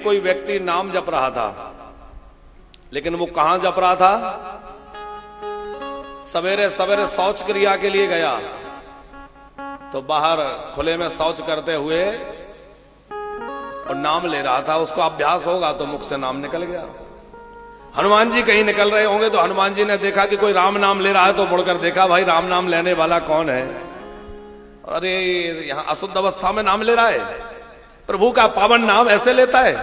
कोई व्यक्ति नाम जप रहा था, लेकिन वो कहां जप रहा था? सवेरे सवेरे शौच क्रिया के लिए गया तो बाहर खुले में शौच करते हुए और नाम ले रहा था। उसको अभ्यास होगा तो मुख से नाम निकल गया। हनुमान जी कहीं निकल रहे होंगे तो हनुमान जी ने देखा कि कोई राम नाम ले रहा है, तो मुड़कर देखा, भाई राम नाम लेने वाला कौन है? अरे यहां अशुद्ध अवस्था में नाम ले रहा है, प्रभु का पावन नाम ऐसे लेता है,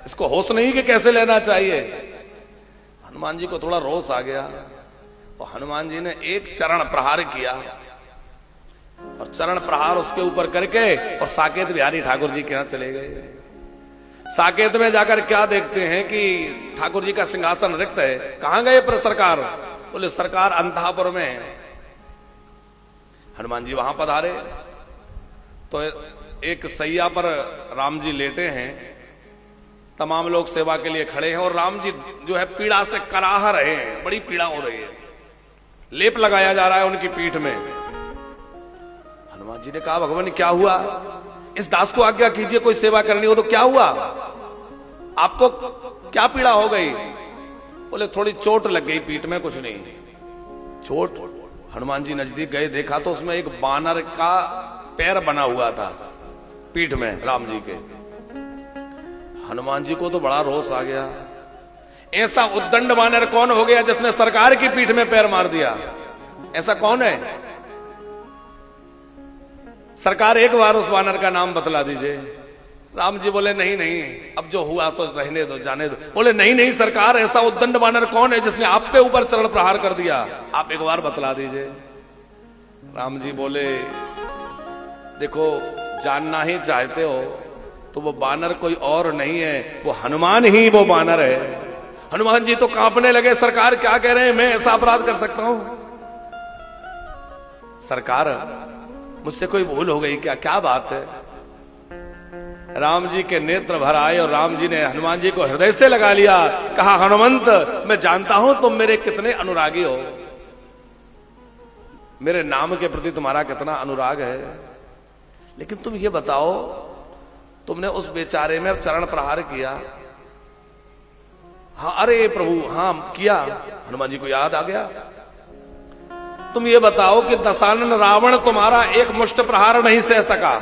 इसको होश नहीं कि कैसे लेना चाहिए। हनुमान जी को थोड़ा रोष आ गया तो हनुमान जी ने एक चरण प्रहार किया और चरण प्रहार उसके ऊपर करके और साकेत बिहारी ठाकुर जी के यहां चले गए। साकेत में जाकर क्या देखते हैं कि ठाकुर जी का सिंहासन रिक्त है। कहां गए पर सरकार? बोले सरकार अंतःपुर में है। हनुमान जी वहां पधारे तो एक सैया पर राम जी लेटे हैं, तमाम लोग सेवा के लिए खड़े हैं और राम जी जो है पीड़ा से कराह रहे हैं, बड़ी पीड़ा हो रही है, लेप लगाया जा रहा है उनकी पीठ में। हनुमान जी ने कहा, भगवान क्या हुआ? इस दास को आज्ञा कीजिए, कोई सेवा करनी हो तो। क्या हुआ आपको, क्या पीड़ा हो गई? बोले थोड़ी चोट लग गई पीठ में, कुछ नहीं। चोट? हनुमान जी नजदीक गए, देखा तो उसमें एक बानर का पैर बना हुआ था पीठ में राम जी के। हनुमान जी को तो बड़ा रोष आ गया। ऐसा उद्दंड बानर कौन हो गया जिसने सरकार की पीठ में पैर मार दिया? ऐसा कौन है? सरकार एक बार उस बानर का नाम बतला दीजिए। राम जी बोले नहीं नहीं, अब जो हुआ सो रहने दो, जाने दो। बोले नहीं नहीं सरकार, ऐसा उद्दंड बानर कौन है जिसने आप पे ऊपर चरण प्रहार कर दिया? आप एक बार बतला दीजिए। राम जी बोले देखो, जानना ही चाहते हो तो वो बानर कोई और नहीं है, वो हनुमान ही वो बानर है। हनुमान जी तो कांपने लगे, सरकार क्या कह रहे हैं, मैं ऐसा अपराध कर सकता हूं? सरकार मुझसे कोई भूल हो गई क्या? क्या बात है? राम जी के नेत्र भर आए और राम जी ने हनुमान जी को हृदय से लगा लिया। कहा, हनुमंत मैं जानता हूं तुम मेरे कितने अनुरागी हो, मेरे नाम के प्रति तुम्हारा कितना अनुराग है, लेकिन तुम ये बताओ, तुमने उस बेचारे में चरण प्रहार किया? हाँ अरे प्रभु हाँ किया। हनुमान जी को याद आ गया। तुम ये बताओ कि दशानन रावण तुम्हारा एक मुष्ट प्रहार नहीं सह सका।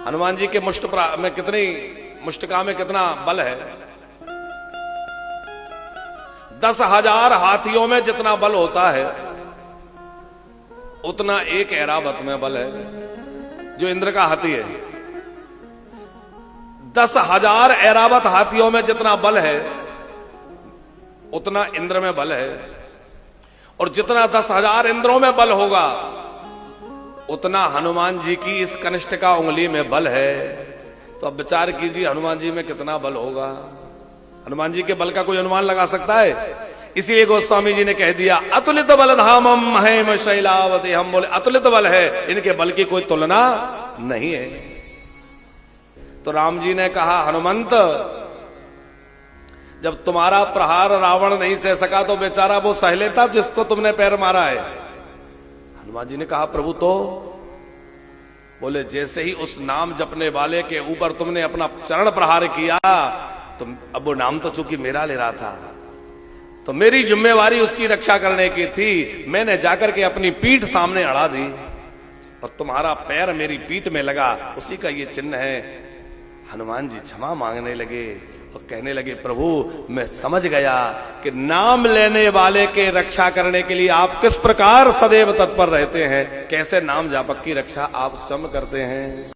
हनुमान जी के मुष्ट में कितनी, मुष्टिका में कितना बल है? 10,000 हाथियों में जितना बल होता है उतना एक ऐरावत में बल है, जो इंद्र का हाथी है। 10,000 ऐरावत हाथियों में जितना बल है उतना इंद्र में बल है, और जितना 10,000 इंद्रों में बल होगा उतना हनुमान जी की इस कनिष्ठिका उंगली में बल है। तो अब विचार कीजिए हनुमान जी में कितना बल होगा। हनुमान जी के बल का कोई अनुमान लगा सकता है? इसीलिए गोस्वामी जी ने कह दिया, अतुलित बल धामम महेम शैलावती। हम बोले अतुलित बल है, इनके बल की कोई तुलना नहीं है। तो राम जी ने कहा, हनुमंत जब तुम्हारा प्रहार रावण नहीं सह सका तो बेचारा वो सह लेता जिसको तुमने पैर मारा है। हनुमान जी ने कहा, प्रभु तो? बोले जैसे ही उस नाम जपने वाले के ऊपर तुमने अपना चरण प्रहार किया तो अब वो नाम तो चूंकि मेरा ले रहा था, तो मेरी जिम्मेवारी उसकी रक्षा करने की थी। मैंने जाकर के अपनी पीठ सामने अड़ा दी और तुम्हारा पैर मेरी पीठ में लगा, उसी का ये चिन्ह है। हनुमान जी क्षमा मांगने लगे और कहने लगे, प्रभु मैं समझ गया कि नाम लेने वाले के रक्षा करने के लिए आप किस प्रकार सदैव तत्पर रहते हैं, कैसे नाम जापक की रक्षा आप स्वयं करते हैं।